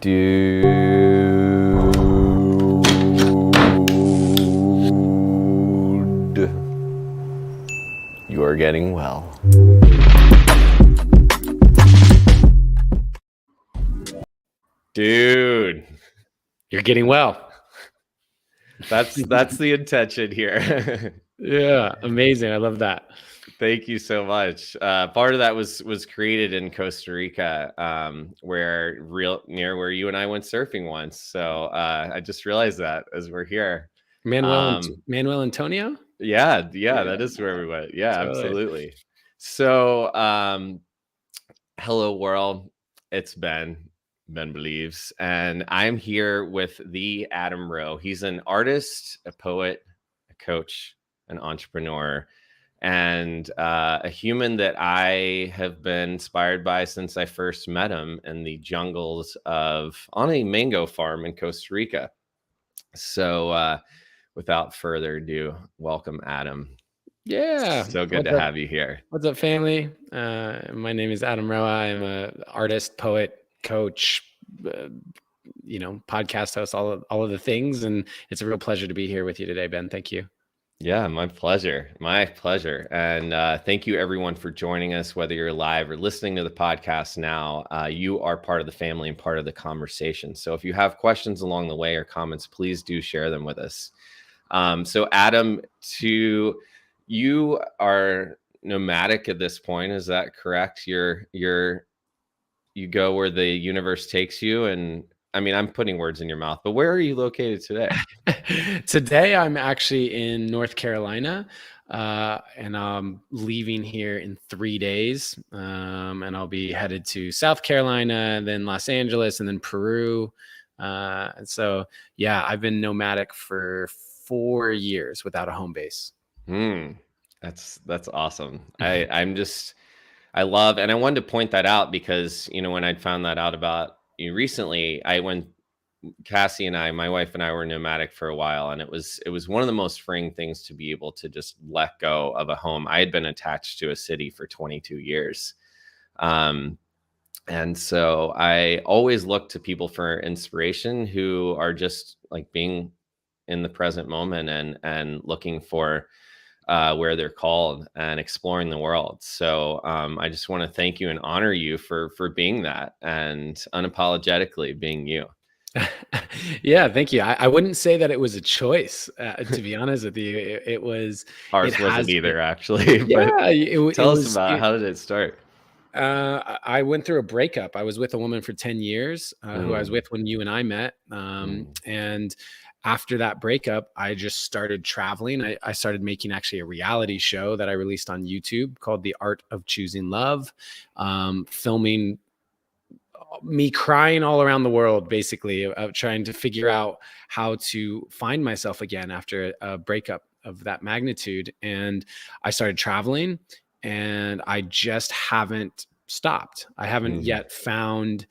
Dude, you are getting well. Dude, you're getting well. That's the intention here. Yeah, amazing. I love that. Thank you so much. Part of that was created in Costa Rica, near where you and I went surfing once. So I just realized that as we're here. Manuel Antonio? Yeah, that is where we went. Yeah, Totally. Absolutely. So hello world. It's Ben Believes, and I'm here with the Adam Rowe. He's an artist, a poet, a coach, an entrepreneur, and a human that I have been inspired by since I first met him in the jungles on a mango farm in Costa Rica. So without further ado, welcome, Adam. Yeah. So good to have you here. What's up, family? My name is Adam Roa. I'm an artist, poet, coach, podcast host, all of the things. And it's a real pleasure to be here with you today, Ben. Thank you. Yeah, my pleasure. My pleasure. And thank you, everyone, for joining us, whether you're live or listening to the podcast now. You are part of the family and part of the conversation. So if you have questions along the way or comments, please do share them with us. So Adam, you are nomadic at this point. Is that correct? You go where the universe takes you. And I mean, I'm putting words in your mouth, but where are you located today? Today, I'm actually in North Carolina, and I'm leaving here in 3 days. And I'll be headed to South Carolina, and then Los Angeles, and then Peru. And so, yeah, I've been nomadic for 4 years without a home base. That's awesome. I love, and I wanted to point that out because, when I'd found that out about you recently, Cassie and I, my wife and I, were nomadic for a while, and it was one of the most freeing things to be able to just let go of a home. I had been attached to a city for 22 years. And so I always look to people for inspiration who are just like being in the present moment and looking for where they're called and exploring the world. So I just want to thank you and honor you for being that and unapologetically being you. Yeah, thank you. I wouldn't say that it was a choice, to be honest with you. It was. Ours wasn't either, actually. Yeah, tell us about how did it start? I went through a breakup. I was with a woman for 10 years, who I was with when you and I met. And after that breakup, I just started traveling. I started making actually a reality show that I released on YouTube called The Art of Choosing Love, filming me crying all around the world, basically, of trying to figure out how to find myself again after a breakup of that magnitude. And I started traveling, and I just haven't stopped. I haven't yet found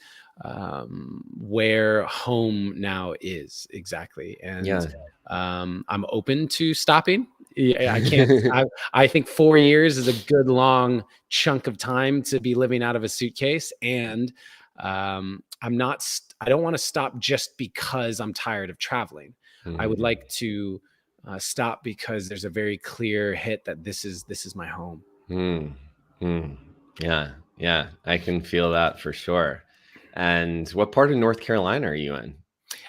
where home now is exactly. And I'm open to stopping. I can't. I think 4 years is a good long chunk of time to be living out of a suitcase. And I don't want to stop just because I'm tired of traveling. I would like to stop because there's a very clear hit that this is my home. Yeah, I can feel that for sure. And what part of North Carolina are you in?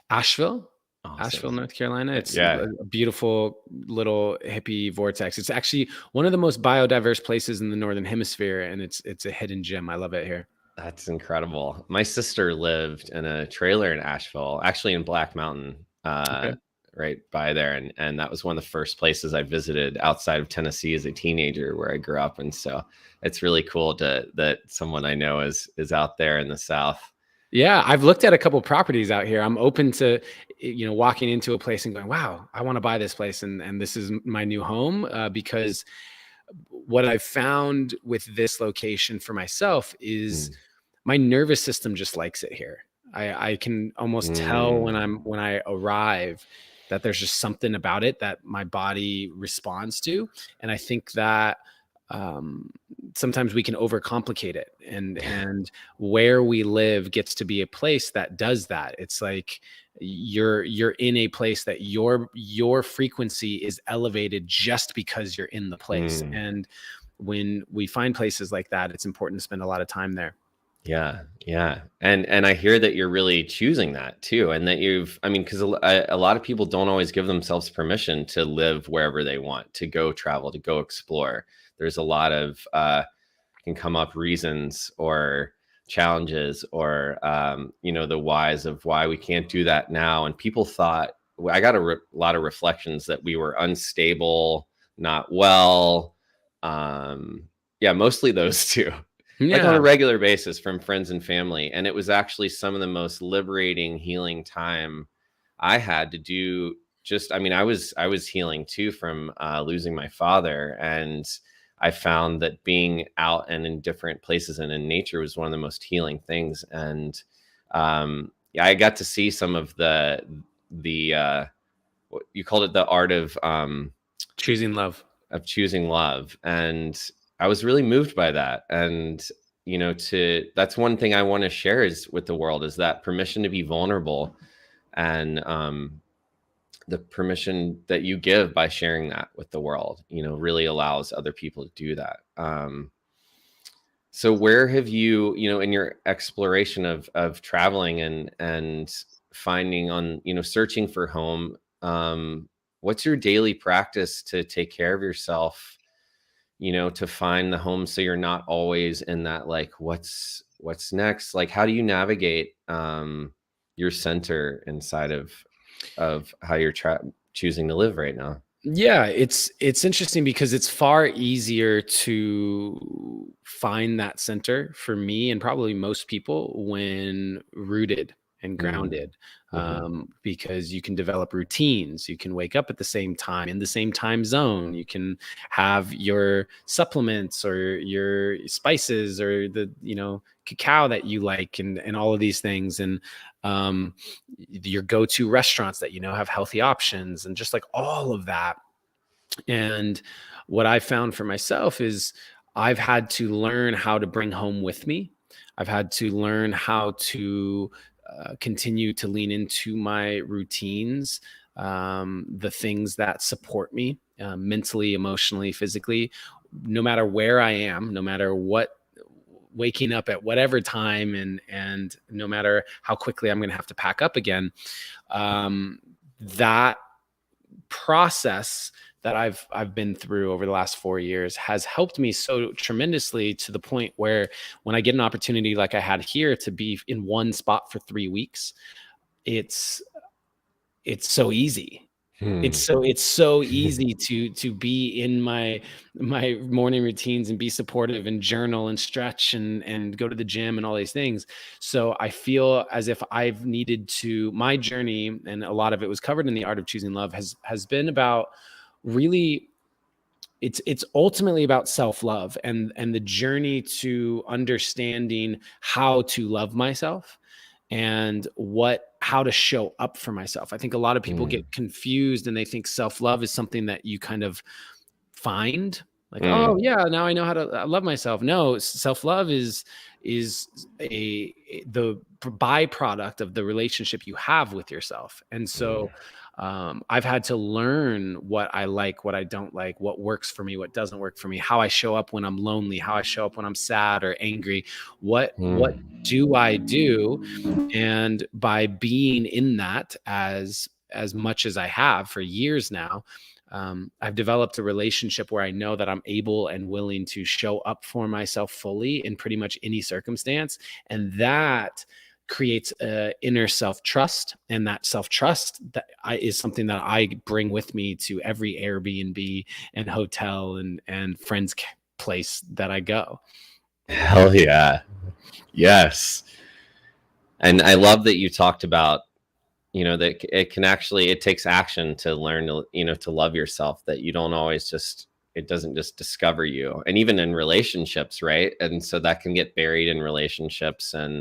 Asheville. Awesome. Asheville, North Carolina. It's a beautiful little hippie vortex. It's actually one of the most biodiverse places in the Northern Hemisphere, and it's a hidden gem. I love it here. That's incredible. My sister lived in a trailer in Asheville, actually in Black Mountain, right by there. And that was one of the first places I visited outside of Tennessee as a teenager, where I grew up. And so it's really cool that someone I know is out there in the South. Yeah, I've looked at a couple properties out here. I'm open to, walking into a place and going, wow, I want to buy this place. And this is my new home, because what I've found with this location for myself is my nervous system just likes it here. I can almost tell when I arrive that there's just something about it that my body responds to. And I think that sometimes we can overcomplicate it, and where we live gets to be a place that does that. It's like you're in a place that your frequency is elevated just because you're in the place. And when we find places like that, it's important to spend a lot of time there. Yeah, yeah. And I hear that you're really choosing that too, and that I mean, because a lot of people don't always give themselves permission to live wherever they want, to go travel, to go explore. There's a lot of can come up reasons or challenges or the whys of why we can't do that now. And people thought, I got a lot of reflections that we were unstable, not well. Yeah, mostly those two. Like on a regular basis from friends and family. And it was actually some of the most liberating, healing time I had to do. I mean, I was healing too from losing my father. And I found that being out and in different places and in nature was one of the most healing things. And yeah, I got to see some of the what you called it, the art of choosing love. And I was really moved by that. And that's one thing I want to share is with the world, is that permission to be vulnerable, and the permission that you give by sharing that with the world, really allows other people to do that. So where have you, in your exploration of traveling and finding searching for home, what's your daily practice to take care of yourself, to find the home, so you're not always in that, like, what's next? Like, how do you navigate your center inside of how you're choosing to live right now? Yeah, it's interesting because it's far easier to find that center for me and probably most people when rooted and grounded, because you can develop routines. You can wake up at the same time in the same time zone. You can have your supplements or your spices or the cacao that you like, and all of these things, and your go-to restaurants that have healthy options, and just like all of that. And what I found for myself is I've had to learn how to bring home with me. I've had to learn how to continue to lean into my routines, the things that support me mentally, emotionally, physically, no matter where I am, no matter what, waking up at whatever time, and no matter how quickly I'm going to have to pack up again. That process that I've been through over the last 4 years has helped me so tremendously, to the point where when I get an opportunity like I had here to be in one spot for 3 weeks, it's so easy. It's so easy to be in my morning routines and be supportive and journal and stretch and go to the gym and all these things. So I feel as if I've needed to, my journey, and a lot of it was covered in The Art of Choosing Love, has been about really, it's ultimately about self-love and the journey to understanding how to love myself and how to show up for myself. I think a lot of people get confused, and they think self-love is something that you kind of find, like, oh yeah, now I know how to love myself. No, self-love is the byproduct of the relationship you have with yourself. And so I've had to learn what I like, what I don't like, what works for me, what doesn't work for me, how I show up when I'm lonely, how I show up when I'm sad or angry. What do I do? And by being in that as much as I have for years now, I've developed a relationship where I know that I'm able and willing to show up for myself fully in pretty much any circumstance. And that creates inner self-trust. And that self-trust is something that I bring with me to every Airbnb and hotel and friend's place that I go. Hell yeah. Yes. And I love that you talked about, that it takes action to learn to, to love yourself, that you don't always it doesn't just discover you, and even in relationships, right? And so that can get buried in relationships, so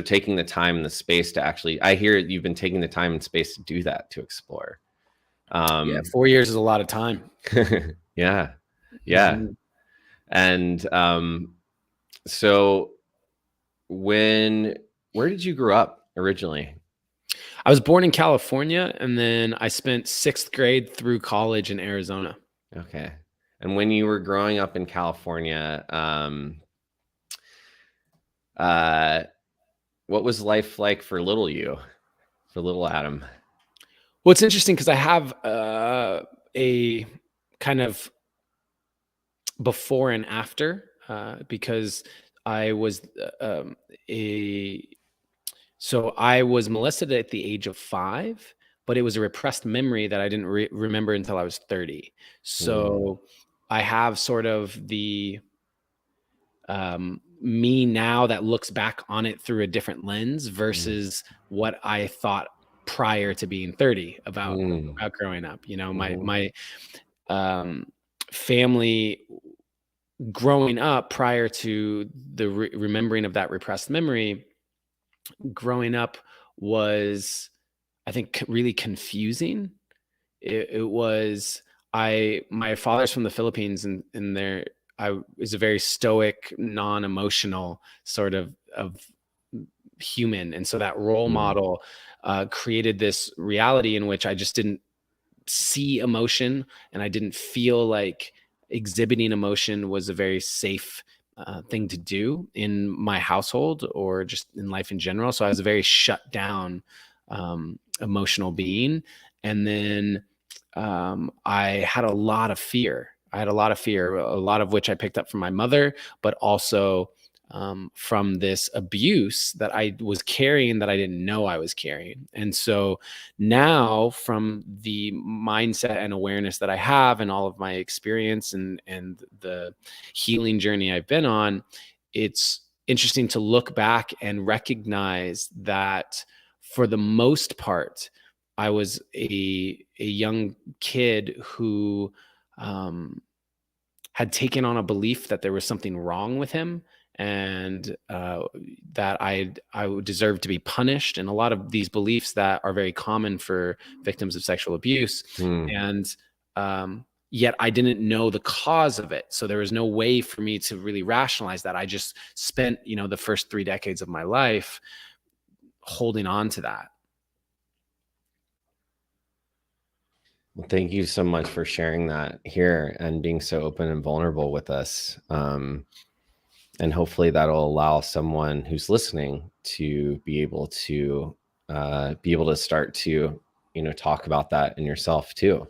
taking the time and the space to actually, I hear you've been taking the time and space to do that, to explore. Yeah, 4 years is a lot of time. Yeah. Mhm. And so where did you grow up originally? I was born in California, and then I spent 6th grade through college in Arizona. Okay. And when you were growing up in California, uh, what was life like for little you, for little Adam? Well, it's interesting because I have a kind of before and after, because I was a so I was molested at the age of 5, but it was a repressed memory that I didn't remember until I was 30. Mm, So I have sort of the me now that looks back on it through a different lens mm, versus what I thought prior to being 30 mm, about growing up. You know, mhm, my um, family growing up prior to the remembering of that repressed memory, growing up was, I think, really confusing. It was my father's from the Philippines, and there I was a very stoic, non-emotional sort of human, and so that role mm, model created this reality in which I just didn't see emotion, and I didn't feel like exhibiting emotion was a very safe thing to do in my household or just in life in general. So I was a very shut down, emotional being. And then I had a lot of fear. I had a lot of fear, a lot of which I picked up from my mother, but also from this abuse that I was carrying that I didn't know I was carrying. And so now, from the mindset and awareness that I have and all of my experience and the healing journey I've been on, it's interesting to look back and recognize that for the most part, I was a young kid who um, had taken on a belief that there was something wrong with him, and that I would deserve to be punished, and a lot of these beliefs that are very common for victims of sexual abuse. mm. And yet I didn't know the cause of it, so there was no way for me to really rationalize that. I just spent, the first 3 decades of my life holding on to that. Well, thank you so much for sharing that here and being so open and vulnerable with us. And hopefully that'll allow someone who's listening to be able to start to, talk about that in yourself too.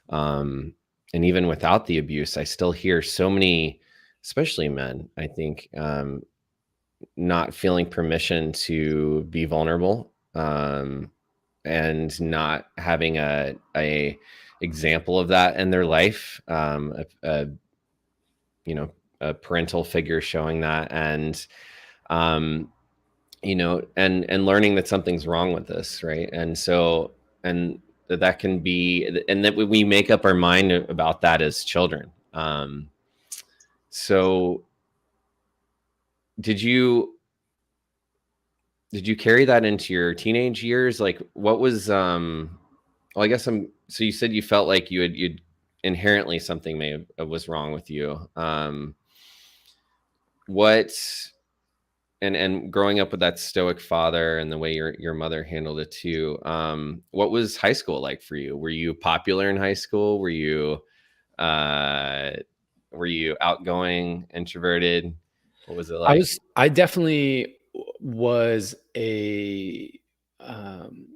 Um, and even without the abuse, I still hear so many, especially men, I think, not feeling permission to be vulnerable, and not having a example of that in their life, you know a parental figure showing that, and um, and learning that something's wrong with this, right? And so, and that can be, and that we make up our mind about that as children. So did you did you carry that into your teenage years? Like, what was well, I guess so you said you felt like you'd inherently something was wrong with you. What and growing up with that stoic father and the way your mother handled it too. What was high school like for you? Were you popular in high school? Uh were you outgoing, introverted? What was it like? I definitely was a um,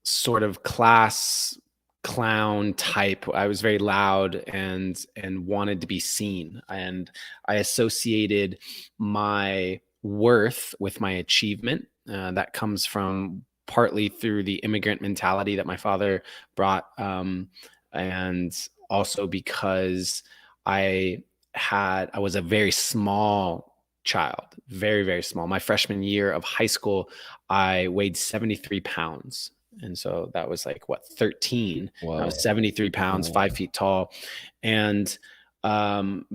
sort of class clown type. I was very loud and wanted to be seen, and I associated my worth with my achievement. That comes from partly through the immigrant mentality that my father brought, and also because I I was a very small child, very, very small. My freshman year of high school, I weighed 73 pounds. And so that was like what, 13. I was Whoa. 73 pounds, Whoa. 5 feet tall. And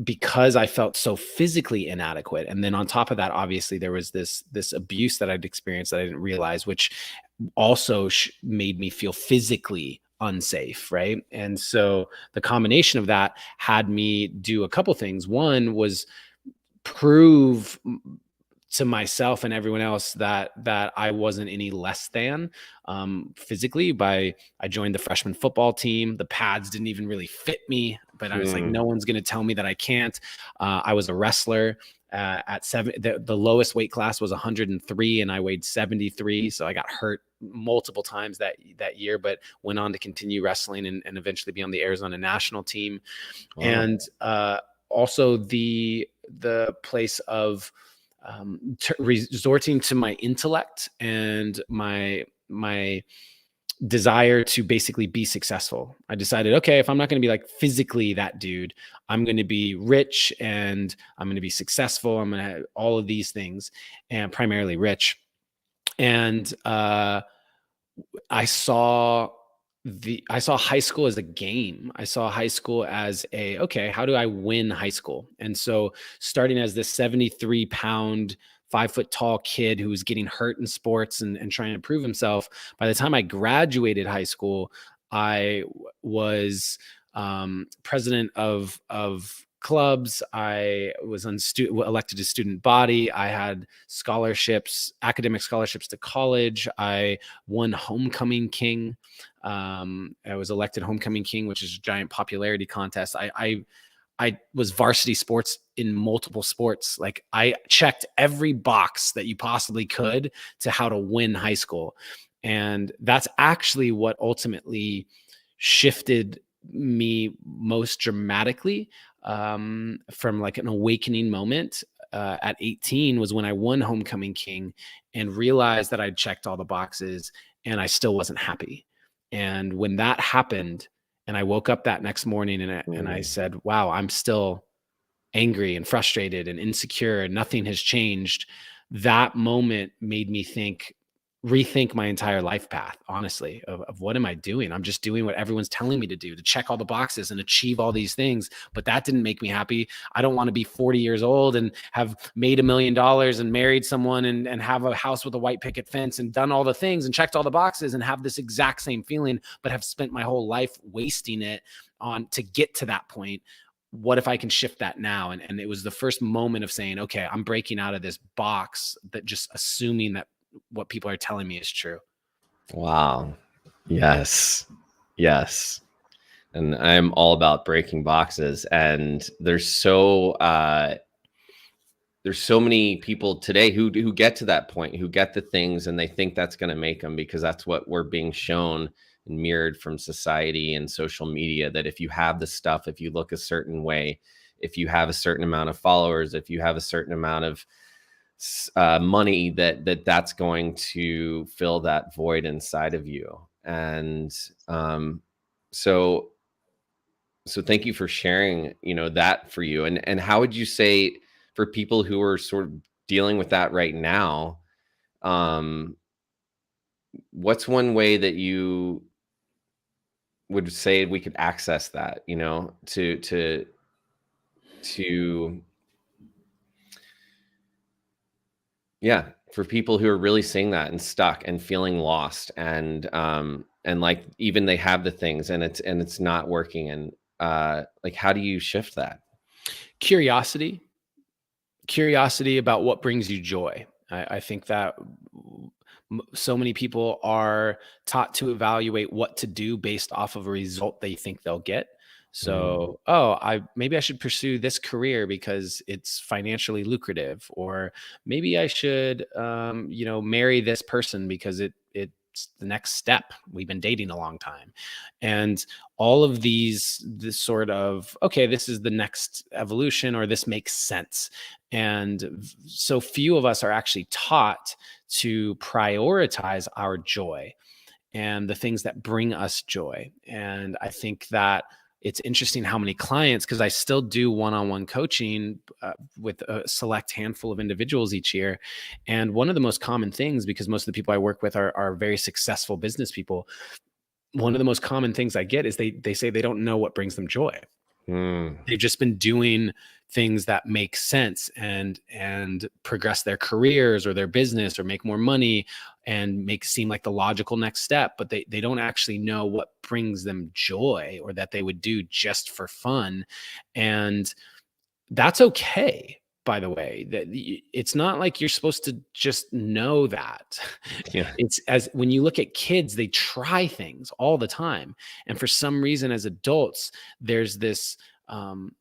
because I felt so physically inadequate. And then on top of that, obviously there was this abuse that I'd experienced that I didn't realize, which also made me feel physically unsafe, right? And so the combination of that had me do a couple things. One was prove to myself and everyone else that I wasn't any less than physically. I joined the freshman football team. The pads didn't even really fit me, but I was like, no one's going to tell me that I can't. I was a wrestler. At the lowest weight class was 103 and I weighed 73. So I got hurt multiple times that year, but went on to continue wrestling and eventually be on the Arizona national team. Wow. And also the place of resorting to my intellect and my desire to basically be successful. I decided, okay, if I'm not going to be like physically that dude, I'm going to be rich and I'm going to be successful. I'm going to have all of these things, and primarily rich. And I saw high school as a game. I saw high school as okay, how do I win high school? And so starting as this 73-pound, 5-foot tall kid who was getting hurt in sports and trying to prove himself, by the time I graduated high school, I was president of clubs. I was elected to student body. I had scholarships, academic scholarships to college. I won homecoming king. I was elected homecoming king, which is a giant popularity contest. I was varsity sports in multiple sports. Like I checked every box that you possibly could to how to win high school. And that's actually what ultimately shifted me most dramatically from like an awakening moment at 18 was when I won homecoming king and realized that I'd checked all the boxes and I still wasn't happy. And when that happened and I woke up that next morning and I said, wow, I'm still angry and frustrated and insecure and nothing has changed. That moment made me rethink my entire life path, honestly, of what am I doing? I'm just doing what everyone's telling me to do, to check all the boxes and achieve all these things. But that didn't make me happy. I don't want to be 40 years old and have made $1 million and married someone and have a house with a white picket fence and done all the things and checked all the boxes and have this exact same feeling, but have spent my whole life wasting it on to get to that point. What if I can shift that now? And it was the first moment of saying, okay, I'm breaking out of this box that just assuming that what people are telling me is true. Wow. Yes. Yes. And I'm all about breaking boxes. And there's so many people today who get to that point, who get the things and they think that's going to make them, because that's what we're being shown and mirrored from society and social media, that if you have the stuff, if you look a certain way, if you have a certain amount of followers, if you have a certain amount of money, that's going to fill that void inside of you. And so thank you for sharing, that for you. And how would you say for people who are sort of dealing with that right now, what's one way that you would say we could access that, to yeah, for people who are really seeing that and stuck and feeling lost and like even they have the things and it's not working, and like how do you shift that? Curiosity about what brings you joy. I think that so many people are taught to evaluate what to do based off of a result they think they'll get. So, maybe I should pursue this career because it's financially lucrative, or maybe I should, marry this person because it's the next step. We've been dating a long time, and all of this sort of, okay, this is the next evolution, or this makes sense. And so few of us are actually taught to prioritize our joy and the things that bring us joy. And I think that it's interesting how many clients, because I still do one-on-one coaching with a select handful of individuals each year. And one of the most common things, because most of the people I work with are very successful business people, one of the most common things I get is they say they don't know what brings them joy. They've just been doing things that make sense and progress their careers or their business or make more money and seem like the logical next step, but they don't actually know what brings them joy or that they would do just for fun. And that's okay, by the way. That it's not like you're supposed to just know that. Yeah. It's as when you look at kids, they try things all the time. And for some reason, as adults, there's this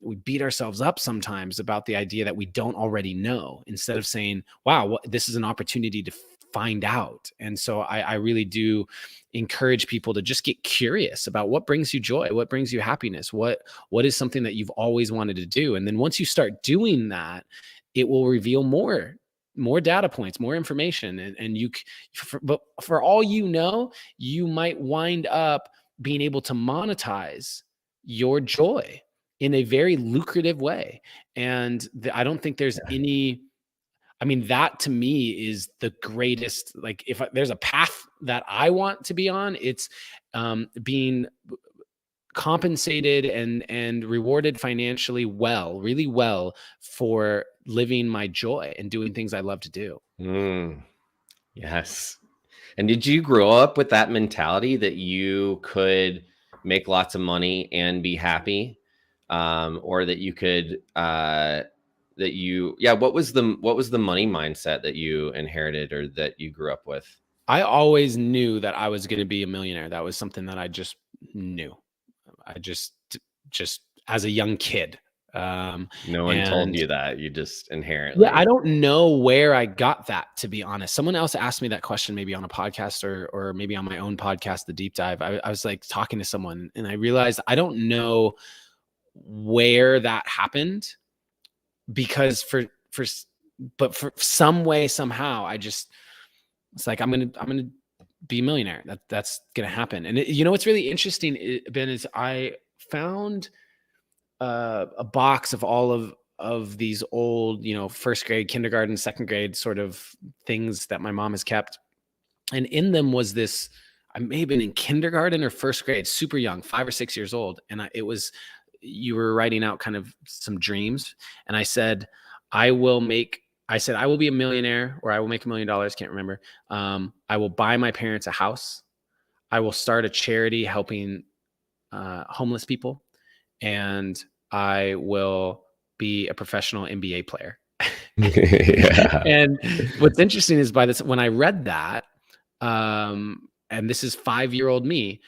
we beat ourselves up sometimes about the idea that we don't already know, instead of saying, wow, this is an opportunity to find out. And so I really do encourage people to just get curious about what brings you joy, what brings you happiness, what is something that you've always wanted to do. And then once you start doing that, it will reveal more data points, more information. And but for all you know, you might wind up being able to monetize your joy in a very lucrative way. And I don't think there's any, I mean, that to me is the greatest, like if there's a path that I want to be on, it's being compensated and rewarded financially really well for living my joy and doing things I love to do. Yes. And did you grow up with that mentality that you could make lots of money and be happy? Or that you could, what was the money mindset that you inherited or that you grew up with? I always knew that I was going to be a millionaire. That was something that I just knew. I just as a young kid. No one told you that, you just inherently. Yeah, I don't know where I got that, to be honest. Someone else asked me that question, maybe on a podcast or maybe on my own podcast, The Deep Dive. I was like talking to someone and I realized I don't know where that happened, because for some way, somehow, I just, it's like, I'm gonna be a millionaire. That's gonna happen. And you know what's really interesting, Ben, is I found a box of all of these old, first grade, kindergarten, second grade sort of things that my mom has kept. And in them was this, I may have been in kindergarten or first grade, super young, 5 or 6 years old. And you were writing out kind of some dreams. And I said, I will be a millionaire, or I will make $1 million. Can't remember. I will buy my parents a house. I will start a charity helping homeless people. And I will be a professional NBA player. Yeah. And what's interesting is when I read that, and this is 5-year-old me,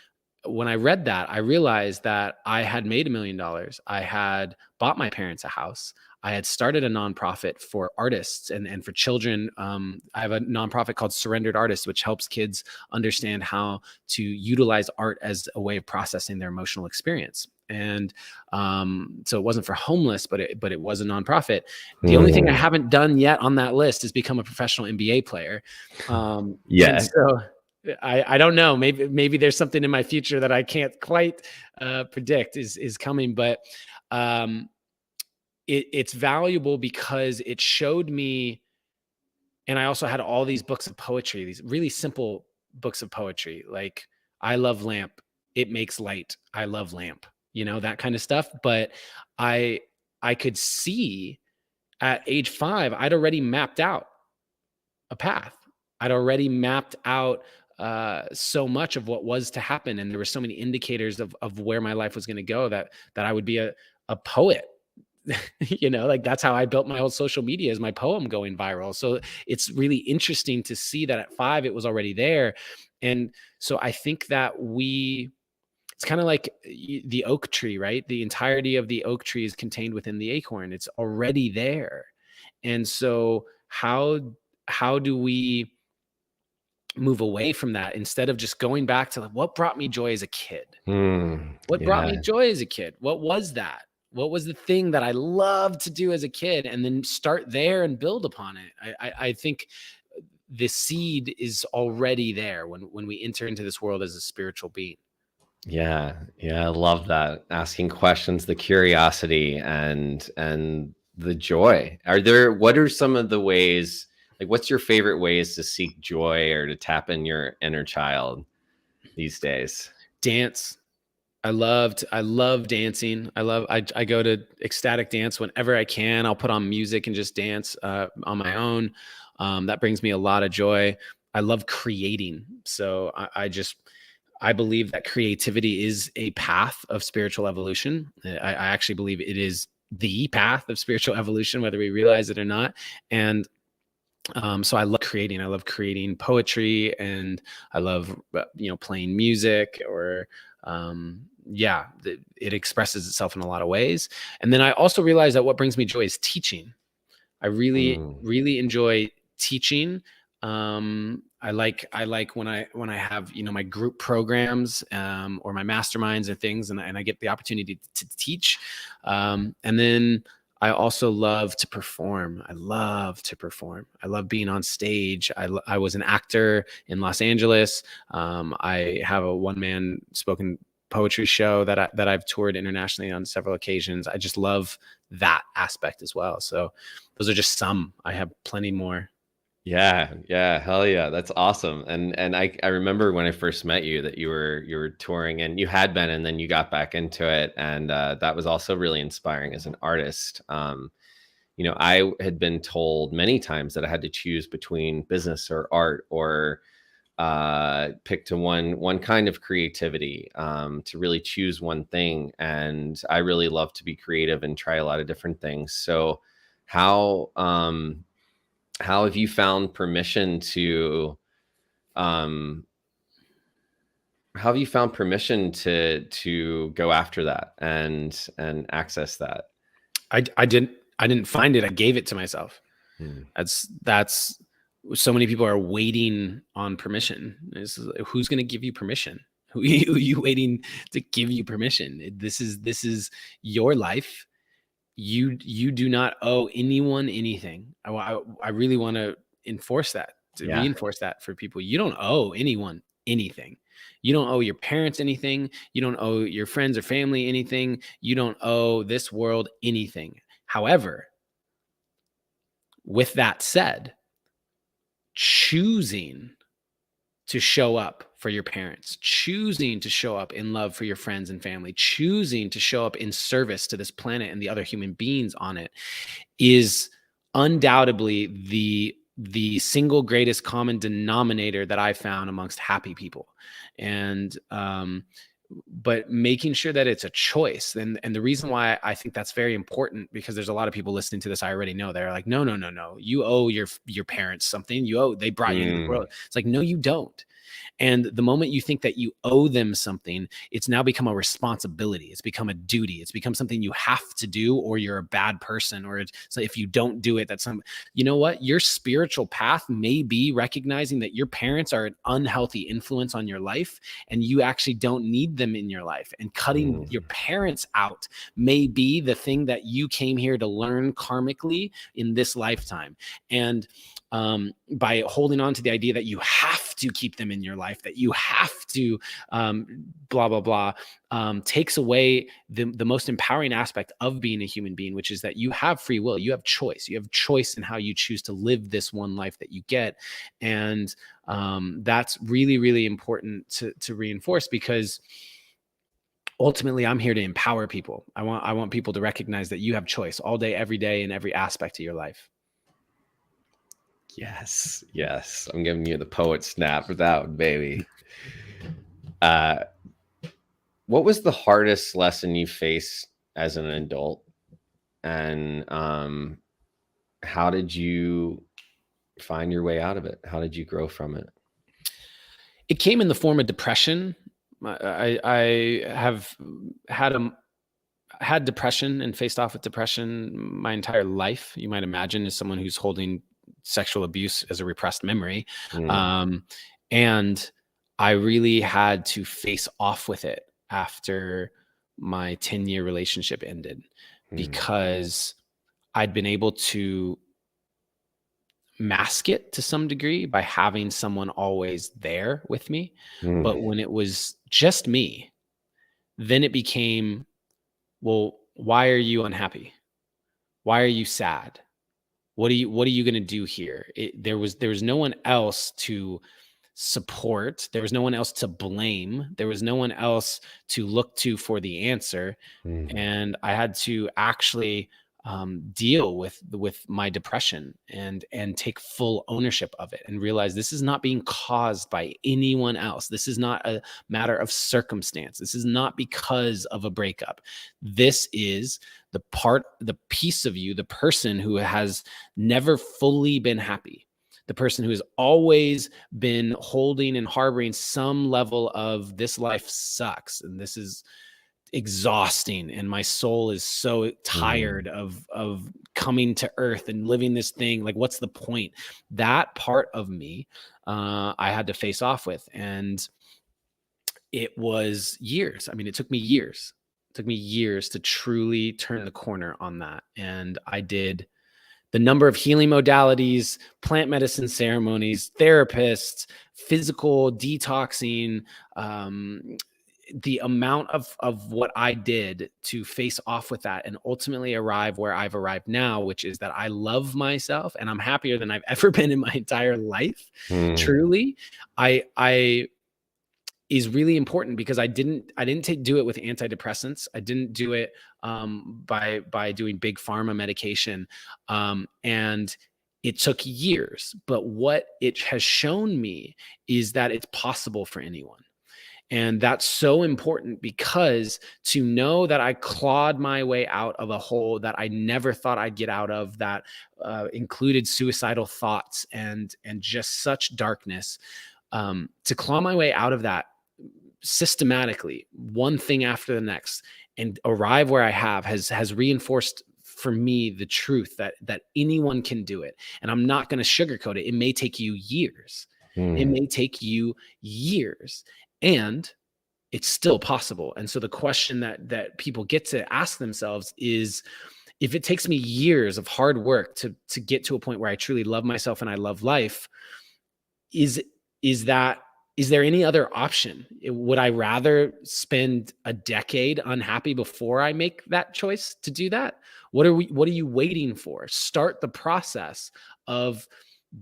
when I read that, I realized that I had made $1 million. I had bought my parents a house. I had started a nonprofit for artists and for children. I have a nonprofit called Surrendered Artists, which helps kids understand how to utilize art as a way of processing their emotional experience. And so it wasn't for homeless, but it was a nonprofit. The only thing I haven't done yet on that list is become a professional NBA player. Yeah. And so I don't know. Maybe there's something in my future that I can't quite predict is coming, but it's valuable because it showed me. And I also had all these books of poetry, these really simple books of poetry, like I love lamp, it makes light, I love lamp, that kind of stuff. But I could see at age 5, I'd already mapped out a path. I'd already mapped out so much of what was to happen. And there were so many indicators of where my life was going to go that I would be a poet. Like that's how I built my whole social media, is my poem going viral. So it's really interesting to see that at 5, it was already there. And so I think that it's kind of like the oak tree, right? The entirety of the oak tree is contained within the acorn. It's already there. And so how do we move away from that instead of just going back to what brought me joy as a kid? What brought me joy as a kid? What was that? What was the thing that I loved to do as a kid? And then start there and build upon it. I think the seed is already there when we enter into this world as a spiritual being. Yeah. I love that. Asking questions, the curiosity and the joy. What are some of the ways, like what's your favorite ways to seek joy or to tap in your inner child these days? Dance. I love dancing. I go to ecstatic dance whenever I can. I'll put on music and just dance on my own. That brings me a lot of joy. I love creating. So I believe that creativity is a path of spiritual evolution. I actually believe it is the path of spiritual evolution, whether we realize it or not. And so I love creating. I love creating poetry, and I love playing music, or it expresses itself in a lot of ways. And then I also realize that what brings me joy is teaching. I really, Mm. really enjoy teaching. I like when I have, my group programs, or my masterminds or things, and I get the opportunity to teach. And then I also love to perform. I love to perform. I love being on stage. I was an actor in Los Angeles. I have a one-man spoken poetry show that I've toured internationally on several occasions. I just love that aspect as well. So those are just some. I have plenty more. Yeah, hell yeah, that's awesome. And I remember when I first met you that you were touring, and you had been, and then you got back into it, and that was also really inspiring as an artist. I had been told many times that I had to choose between business or art, or pick to one kind of creativity, to really choose one thing. And I really love to be creative and try a lot of different things. So how how have you found permission to um how have you found permission to go after that and access that? I didn't find it. I gave it to myself. Hmm. That's so many people are waiting on permission. Who's going to give you permission? Who are you waiting to give you permission? This is your life. You do not owe anyone anything. I really want to enforce that, to Yeah. reinforce that for people. You don't owe anyone anything. You don't owe your parents anything. You don't owe your friends or family anything. You don't owe this world anything. However, with that said, choosing to show up for your parents, choosing to show up in love for your friends and family, choosing to show up in service to this planet and the other human beings on it, is undoubtedly the single greatest common denominator that I found amongst happy people. And but making sure that it's a choice. And the reason why I think that's very important, because there's a lot of people listening to this, I already know, they're like, no, you owe your parents something. They brought you into the world. It's like, no, you don't. And the moment you think that you owe them something, it's now become a responsibility. It's become a duty. It's become something you have to do, or you're a bad person, or so if you don't do it, that's you know what? Your spiritual path may be recognizing that your parents are an unhealthy influence on your life, and you actually don't need them in your life. And cutting your parents out may be the thing that you came here to learn karmically in this lifetime. And by holding on to the idea that you have to keep them in your life, that you have to blah, blah, blah, takes away the most empowering aspect of being a human being, which is that you have free will. You have choice. You have choice in how you choose to live this one life that you get. And that's really, really important to reinforce, because ultimately I'm here to empower people. I want people to recognize that you have choice all day, every day, in every aspect of your life. Yes. I'm giving you the poet snap for that one, baby. What was the hardest lesson you faced as an adult? And how did you find your way out of it? How did you grow from it? It came in the form of depression. I have had depression and faced off with depression my entire life. You might imagine, as someone who's holding sexual abuse as a repressed memory. And I really had to face off with it after my 10-year relationship ended, because I'd been able to mask it to some degree by having someone always there with me. But when it was just me, then it became, well, why are you unhappy? Why are you sad? What are you going to do here? There was no one else to support. There was no one else to blame. There was no one else to look to for the answer. And I had to actually deal with my depression and take full ownership of it and realize this is not being caused by anyone else. This is not a matter of circumstance. This is not because of a breakup. This is the piece of you, the person who has never fully been happy, the person who has always been holding and harboring some level of this life sucks and this is exhausting and my soul is so tired of coming to earth and living this thing. Like, what's the point? That part of me, I had to face off with. And it was years. I mean, it took me years. It took me years to truly turn the corner on that. And I did the number of healing modalities, plant medicine ceremonies, therapists, physical detoxing, the amount of what I did to face off with that and ultimately arrive where I've arrived now, which is that I love myself and I'm happier than I've ever been in my entire life. Truly, I is really important because I didn't do it with antidepressants. I didn't do it by doing big pharma medication. And it took years, but what it has shown me is that it's possible for anyone. And that's so important because to know that I clawed my way out of a hole that I never thought I'd get out of, that included suicidal thoughts and just such darkness, to claw my way out of that systematically, one thing after the next, and arrive where I have has reinforced for me the truth that anyone can do it. And I'm not going to sugarcoat it. It may take you years. It may take you years. And it's still possible. And so the question that people get to ask themselves is, if it takes me years of hard work to get to a point where I truly love myself and I love life, is there any other option? Would I rather spend a decade unhappy before I make that choice to do that? What are you waiting for? Start the process of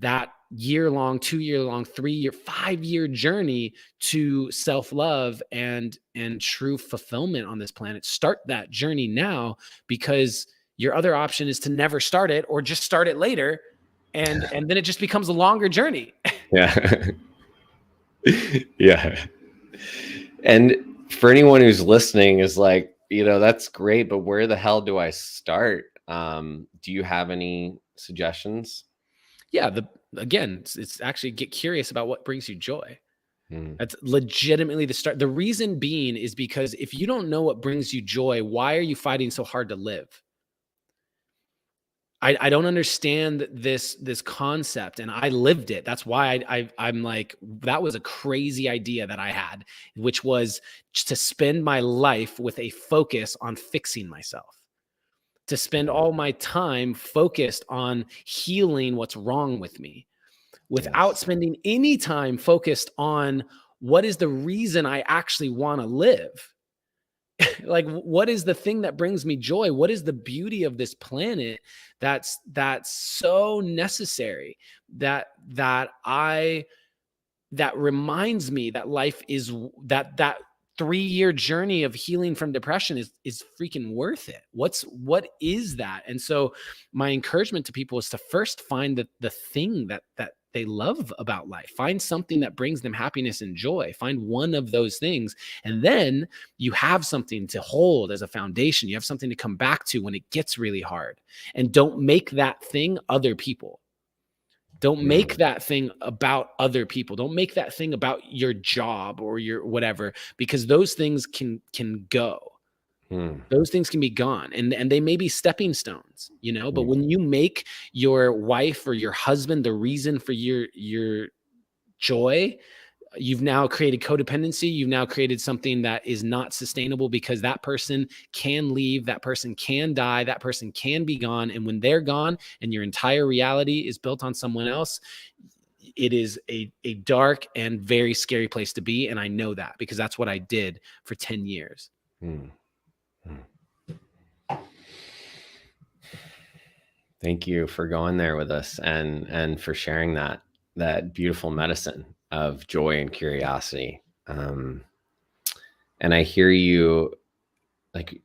that year-long, 2-year-long, 3-year, 5-year journey to self-love and true fulfillment on this planet. Start that journey now, because your other option is to never start it or just start it later. And then it just becomes a longer journey. Yeah. Yeah. And for anyone who's listening is like, that's great, but where the hell do I start? Do you have any suggestions? Yeah. Again, it's actually get curious about what brings you joy. That's legitimately the start. The reason being is because if you don't know what brings you joy, why are you fighting so hard to live? I don't understand this concept, and I lived it. That's why I'm like, that was a crazy idea that I had, which was to spend my life with a focus on fixing myself, to spend all my time focused on healing what's wrong with me, without spending any time focused on what is the reason I actually want to live. Like, what is the thing that brings me joy? What is the beauty of this planet that's so necessary, that reminds me that life is that 3-year journey of healing from depression is freaking worth it. What is that? And so my encouragement to people is to first find the thing that they love about life. Find something that brings them happiness and joy. Find one of those things. And then you have something to hold as a foundation. You have something to come back to when it gets really hard. And don't make that thing other people. Don't make that thing about other people. Don't make that thing about your job or your whatever, because those things can go. Those things can be gone, and they may be stepping stones, but when you make your wife or your husband the reason for your joy, you've now created codependency. You've now created something that is not sustainable, because that person can leave, that person can die, that person can be gone. And when they're gone and your entire reality is built on someone else, it is a dark and very scary place to be. And I know that because that's what I did for 10 years. Thank you for going there with us and for sharing that. that beautiful medicine of joy and curiosity. And I hear you, like,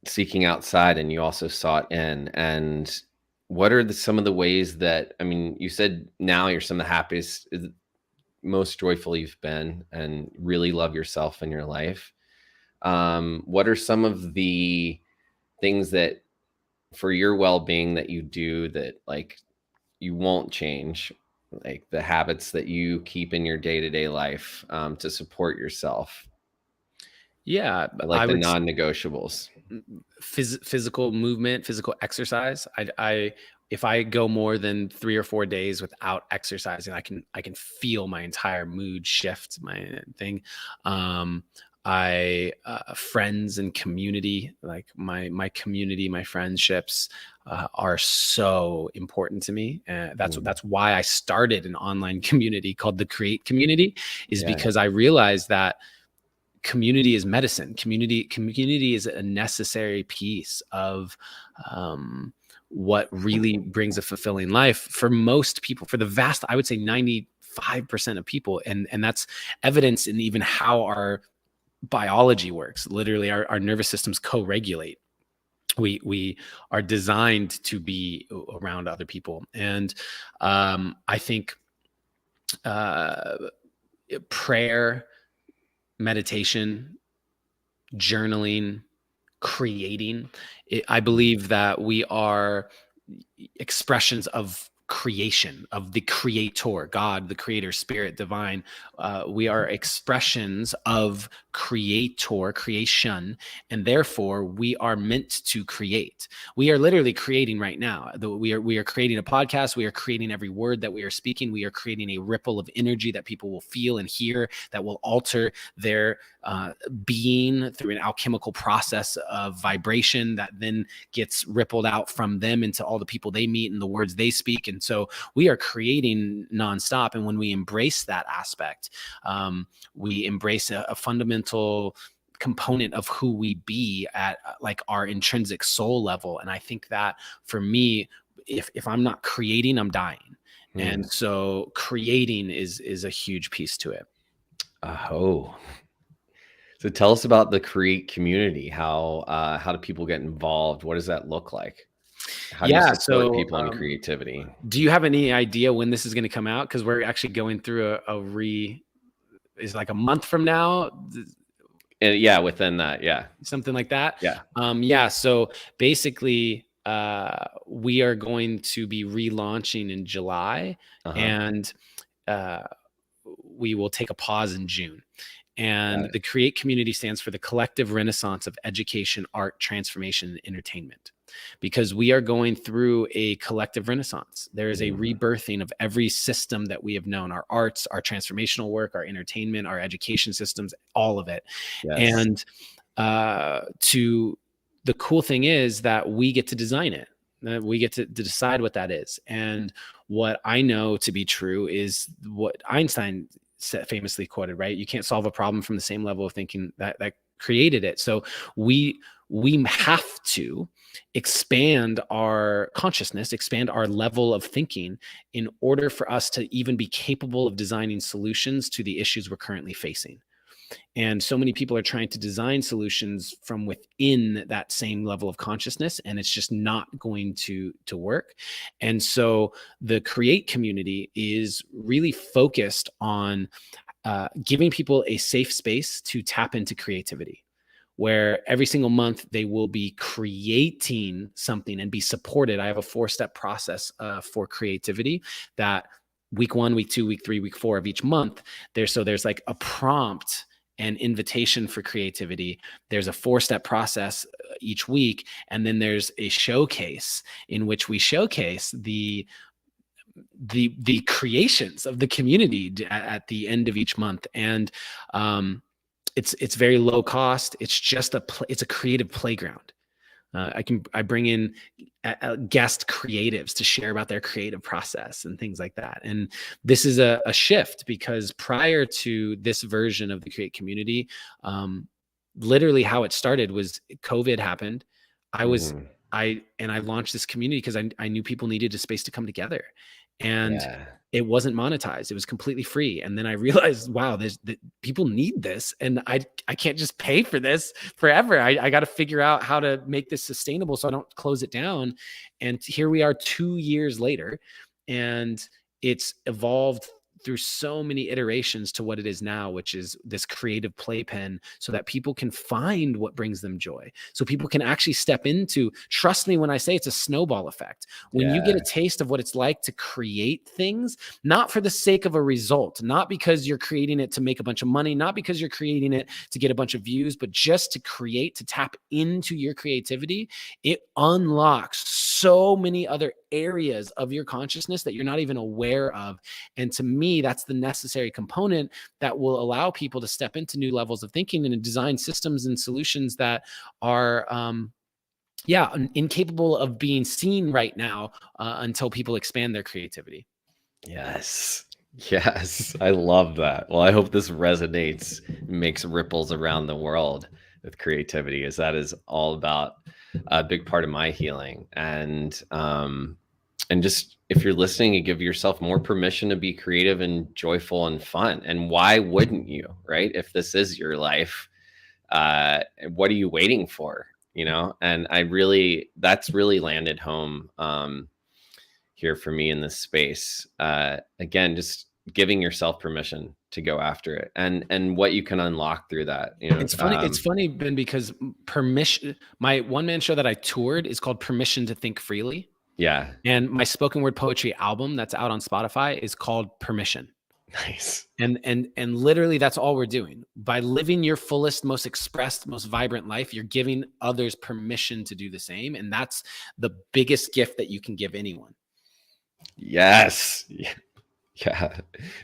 seeking outside, and you also sought in. And what are some of the ways that, I mean, you said now you're some of the happiest, most joyful you've been, and really love yourself in your life. What are some of the things that for your well-being that you do that like you won't change, like the habits that you keep in your day-to-day life to support yourself, Yeah, like I the would non-negotiables? physical movement, physical exercise. I if I go more than 3 or 4 days without exercising, I can feel my entire mood shift, my thing. I Friends and community, like my community, my friendships are so important to me. That's why I started an online community called the Create Community, is Yeah. because I realized that community is medicine. Community is a necessary piece of what really brings a fulfilling life for most people, for the vast, I would say 95% of people. And that's evidence in even how our biology works. Literally, our nervous systems co-regulate. We are designed to be around other people. And I think uh, prayer, meditation, journaling, creating. I believe that we are expressions of creation, of the creator, God, the creator, spirit, divine. We are expressions of creation, and therefore we are meant to create. We are literally creating right now. We are creating a podcast. We are creating every word that we are speaking. We are creating a ripple of energy that people will feel and hear, that will alter their being through an alchemical process of vibration that then gets rippled out from them into all the people they meet and the words they speak. And so we are creating nonstop. And when we embrace that aspect, we embrace a fundamental component of who we be at like our intrinsic soul level. And I think that for me, if I'm not creating, I'm dying. And so creating is a huge piece to it. Oh, so tell us about the Create community. How do people get involved? What does that look like? How do you Yeah. support So, people in creativity? do you have any idea when this is going to come out? Because we're actually going through is like a month from now, And yeah, within that, yeah. something like that. Yeah. Yeah. So basically, we are going to be relaunching in July, and we will take a pause in June. And the Create community stands for the collective renaissance of education, art, transformation, and entertainment. Because we are going through a collective renaissance. There is a rebirthing of every system that we have known, our arts, our transformational work, our entertainment, our education systems, all of it. Yes. And the cool thing is that we get to design it. We get to decide what that is. And what I know to be true is what Einstein famously quoted, right? You can't solve a problem from the same level of thinking that created it. So we have to expand our consciousness, expand our level of thinking in order for us to even be capable of designing solutions to the issues we're currently facing. And so many people are trying to design solutions from within that same level of consciousness, and it's just not going to work. And so the Create community is really focused on giving people a safe space to tap into creativity, where every single month they will be creating something and be supported. I have a 4-step process for creativity that week 1, week 2, week 3, week 4 of each month, there's like a prompt and invitation for creativity. There's a 4-step process each week. And then there's a showcase in which we showcase the creations of the community at the end of each month. And it's very low cost. It's just it's a creative playground. I bring in guest creatives to share about their creative process and things like that. And this is a shift, because prior to this version of the Create community, literally how it started was COVID happened. I launched this community because I knew people needed a space to come together. And it wasn't monetized. It was completely free. And then I realized, wow, people need this. And I can't just pay for this forever. I got to figure out how to make this sustainable so I don't close it down. And here we are 2 years later, and it's evolved through so many iterations to what it is now, which is this creative playpen, so that people can find what brings them joy. So people can actually step into, trust me when I say it's a snowball effect. When you get a taste of what it's like to create things, not for the sake of a result, not because you're creating it to make a bunch of money, not because you're creating it to get a bunch of views, but just to create, to tap into your creativity, it unlocks so many other areas of your consciousness that you're not even aware of. And to me, that's the necessary component that will allow people to step into new levels of thinking and design systems and solutions that are, incapable of being seen right now until people expand their creativity. Yes. Yes. I love that. Well, I hope this resonates, makes ripples around the world with creativity, as that is all about a big part of my healing. And just, if you're listening, you give yourself more permission to be creative and joyful and fun. And why wouldn't you, right? If this is your life, what are you waiting for? You know? And that's really landed home here for me in this space. Again, just giving yourself permission to go after it, and what you can unlock through that. You know, it's funny, Ben, because permission. My one-man show that I toured is called Permission to Think Freely. Yeah. And my spoken word poetry album that's out on Spotify is called Permission. Nice. And literally that's all we're doing. By living your fullest, most expressed, most vibrant life, you're giving others permission to do the same. And that's the biggest gift that you can give anyone. Yes. Yeah.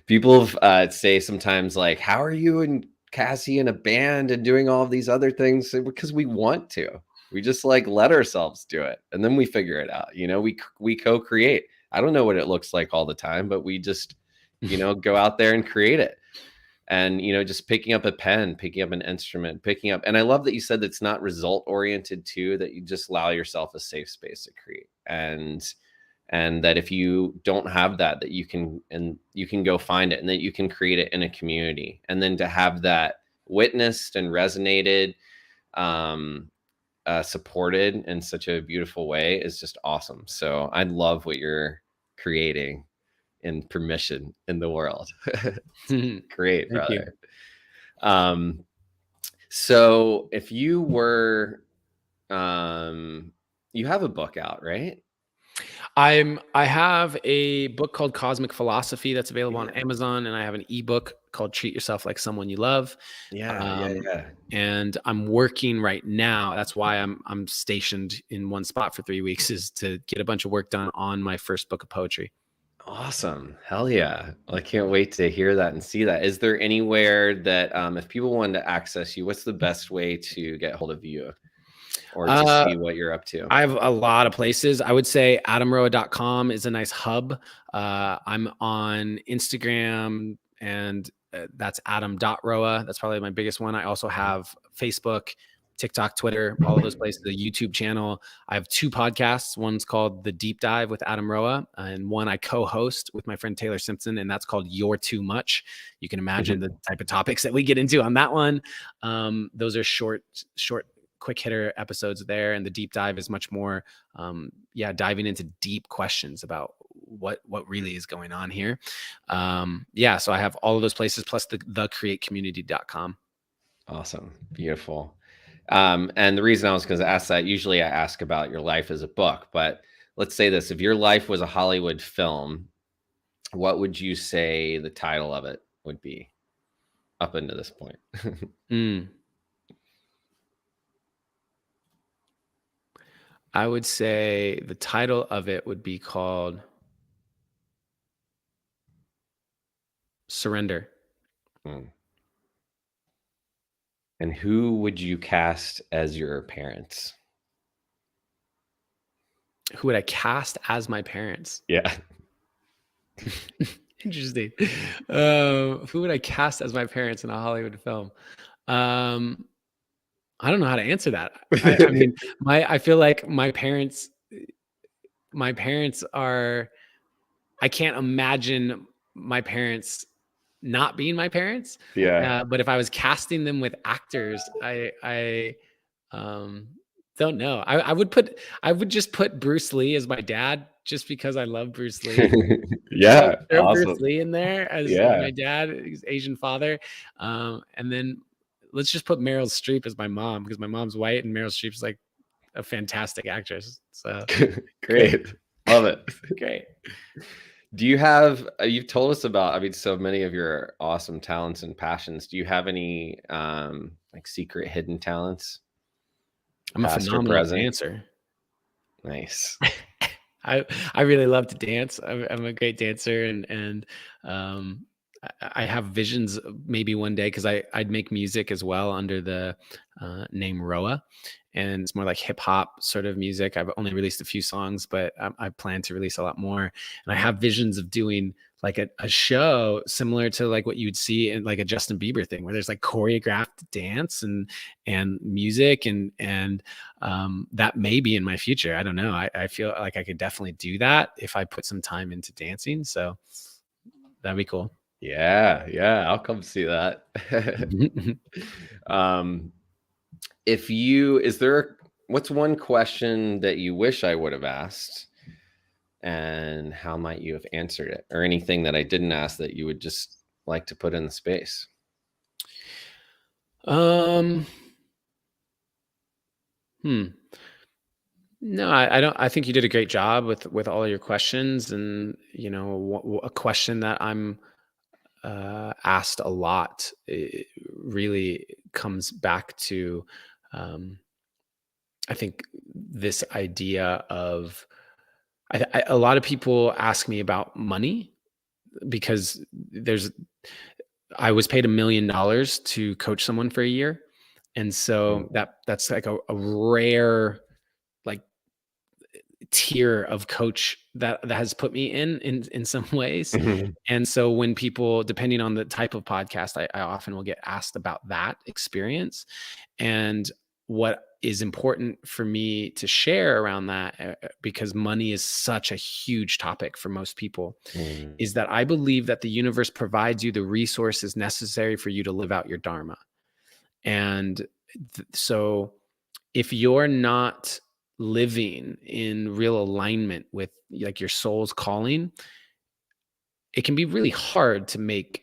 People say sometimes, like, how are you and Cassie in a band and doing all of these other things? Because we want to. We just like let ourselves do it, and then we figure it out. You know, we co-create. I don't know what it looks like all the time, but we just, go out there and create it. And, just picking up a pen, picking up an instrument, and I love that you said that's not result oriented too, that you just allow yourself a safe space to create. And that if you don't have that you can go find it, and that you can create it in a community. And then to have that witnessed and resonated, supported in such a beautiful way is just awesome. So I love what you're creating in Permission in the world. Great, brother. So if you were, you have a book out, right? I have a book called Cosmic Philosophy that's available on Amazon, and I have an ebook called Treat Yourself Like Someone You Love. And I'm working right now. That's why I'm stationed in one spot for 3 weeks, is to get a bunch of work done on my first book of poetry. Awesome. Hell yeah. Well, I can't wait to hear that and see that. Is there anywhere that if people wanted to access you, what's the best way to get hold of you or to see what you're up to? I have a lot of places. I would say adamroa.com is a nice hub. I'm on Instagram, and that's adam.roa. That's probably my biggest one. I also have Facebook, TikTok, Twitter, all of those places, the YouTube channel. I have 2 podcasts. One's called The Deep Dive with Adam Roa, and one I co-host with my friend Taylor Simpson, and that's called You're Too Much. You can imagine the type of topics that we get into on that one. Those are short, quick hitter episodes there. And The Deep Dive is much more, diving into deep questions about what really is going on here. So I have all of those places, plus thecreatecommunity.com. Awesome. Beautiful. And the reason I was going to ask that, usually I ask about your life as a book, but let's say this: if your life was a Hollywood film, what would you say the title of it would be up into this point? I would say the title of it would be called Surrender. And who would you cast as your parents? Who would I cast as my parents? Yeah. Interesting. Who would I cast as my parents in a Hollywood film? I don't know how to answer that. I mean, I feel like my parents are I can't imagine my parents not being my parents. Yeah. But if I was casting them with actors, I um, don't know. I would just put Bruce Lee as my dad just because I love Bruce Lee. Throw, Yeah. throw Bruce Awesome. Lee in there as Yeah. my dad, his Asian father, and then let's just put Meryl Streep as my mom because my mom's white and Meryl Streep's like a fantastic actress. So great, Great. Love it. great. Do you have, you've told us about, I mean, so many of your awesome talents and passions. Do you have any like secret hidden talents, I'm a past or phenomenal present? dancer. Nice. I really love to dance. I'm a great dancer, and um, I have visions maybe one day because I'd make music as well under the name ROA, and it's more like hip hop sort of music. I've only released a few songs, but I plan to release a lot more. And I have visions of doing like a show similar to like what you'd see in like a Justin Bieber thing, where there's like choreographed dance and music and that may be in my future. I don't know. I feel like I could definitely do that if I put some time into dancing. So that'd be cool. Yeah. Yeah. I'll come see that. um, if you, is there, what's one question that you wish I would have asked? And how might you have answered it? Or anything that I didn't ask that you would just like to put in the space? um, No, I don't. I think you did a great job with all of your questions, and you know, a question that I'm asked a lot really comes back to, um, I think this idea of a lot of people ask me about money because I was paid $1 million to coach someone for a year, and so Mm. that's like a rare like tier of coach that has put me in some ways. Mhm. And so when people, depending on the type of podcast, I often will get asked about that experience. And what is important for me to share around that, because money is such a huge topic for most people, Mm. is that I believe that the universe provides you the resources necessary for you to live out your dharma. And so if you're not living in real alignment with like your soul's calling, it can be really hard to make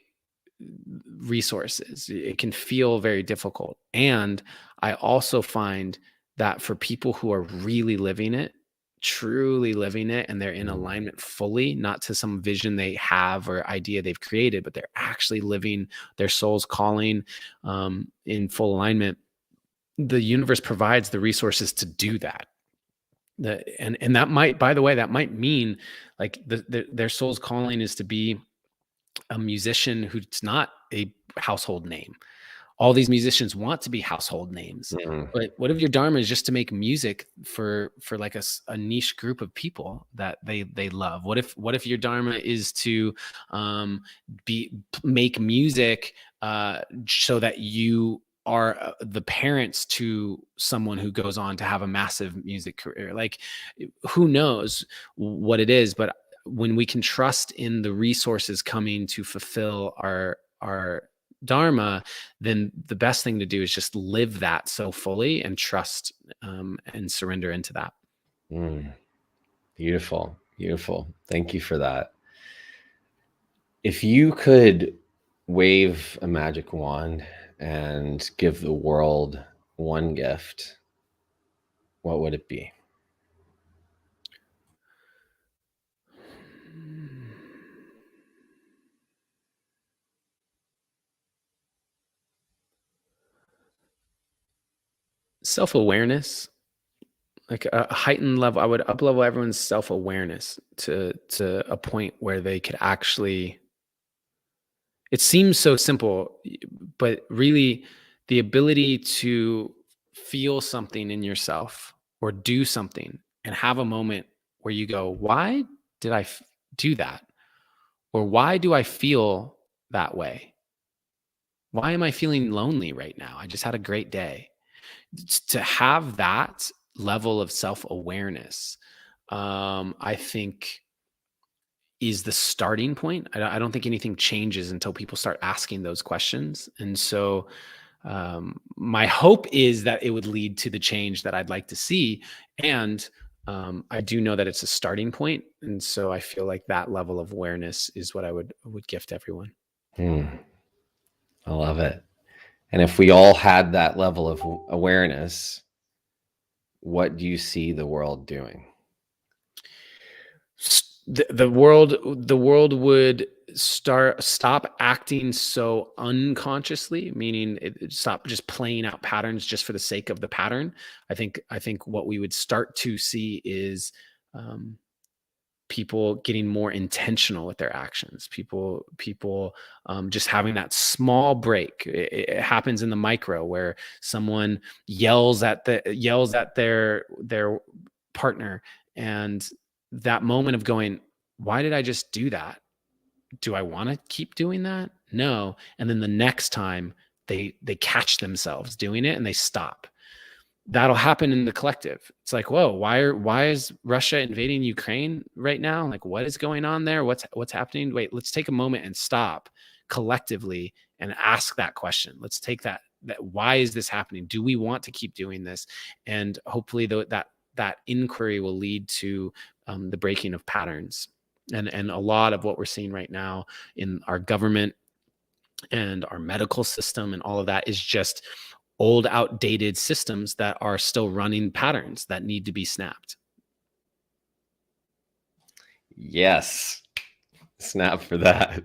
resources. It can feel very difficult. And I also find that for people who are really living it, truly living it, and they're in Mm. alignment fully, not to some vision they have or idea they've created, but they're actually living their soul's calling in full alignment, the universe provides the resources to do that. And that might, by the way, that might mean like their soul's calling is to be a musician who's not a household name. All these musicians want to be household names, Mm. but what if your dharma is just to make music for like a niche group of people that they love? What if your dharma is to make music so that you are the parents to someone who goes on to have a massive music career? Like, who knows what it is? But when we can trust in the resources coming to fulfill our dharma, then the best thing to do is just live that so fully and trust and surrender into that. Mm. Beautiful. Beautiful. Thank you for that. If you could wave a magic wand and give the world one gift, what would it be? Self-awareness, like a heightened level. I would up-level everyone's self-awareness to a point where they could actually, it seems so simple, but really the ability to feel something in yourself or do something and have a moment where you go, why did I do that? Or why do I feel that way? Why am I feeling lonely right now? I just had a great day. To have that level of self awareness, I think is the starting point. I don't think anything changes until people start asking those questions. And so my hope is that it would lead to the change that I'd like to see. And I do know that it's a starting point. And so I feel like that level of awareness is what I would gift everyone. I love it. And if we all had that level of awareness, what do you see the world doing? The world would stop acting so unconsciously, meaning stop just playing out patterns just for the sake of the pattern. I think what we would start to see is people getting more intentional with their actions. People just having that small break. It happens in the micro where someone yells at their partner, and that moment of going, why did I just do that? Do I want to keep doing that? No. And then the next time they catch themselves doing it and they stop. That'll happen in the collective. It's like, whoa, why is Russia invading Ukraine right now? Like, what is going on there? What's happening? Wait, let's take a moment and stop collectively and ask that question. Let's take that why is this happening? Do we want to keep doing this? And hopefully that inquiry will lead to the breaking of patterns. And a lot of what we're seeing right now in our government and our medical system and all of that is just old, outdated systems that are still running patterns that need to be snapped. Yes. Snap for that.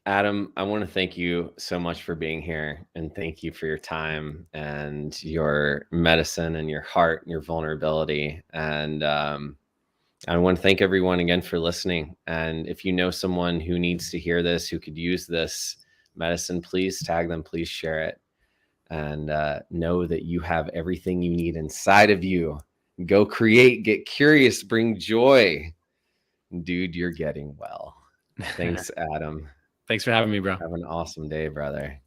Adam, I want to thank you so much for being here, and thank you for your time and your medicine and your heart and your vulnerability. And I want to thank everyone again for listening. And if you know someone who needs to hear this, who could use this medicine, please tag them, please share it. And know that you have everything you need inside of you. Go create, get curious, bring joy. Dude, you're getting well. Thanks, Adam. Thanks for having me, bro. Have an awesome day, brother.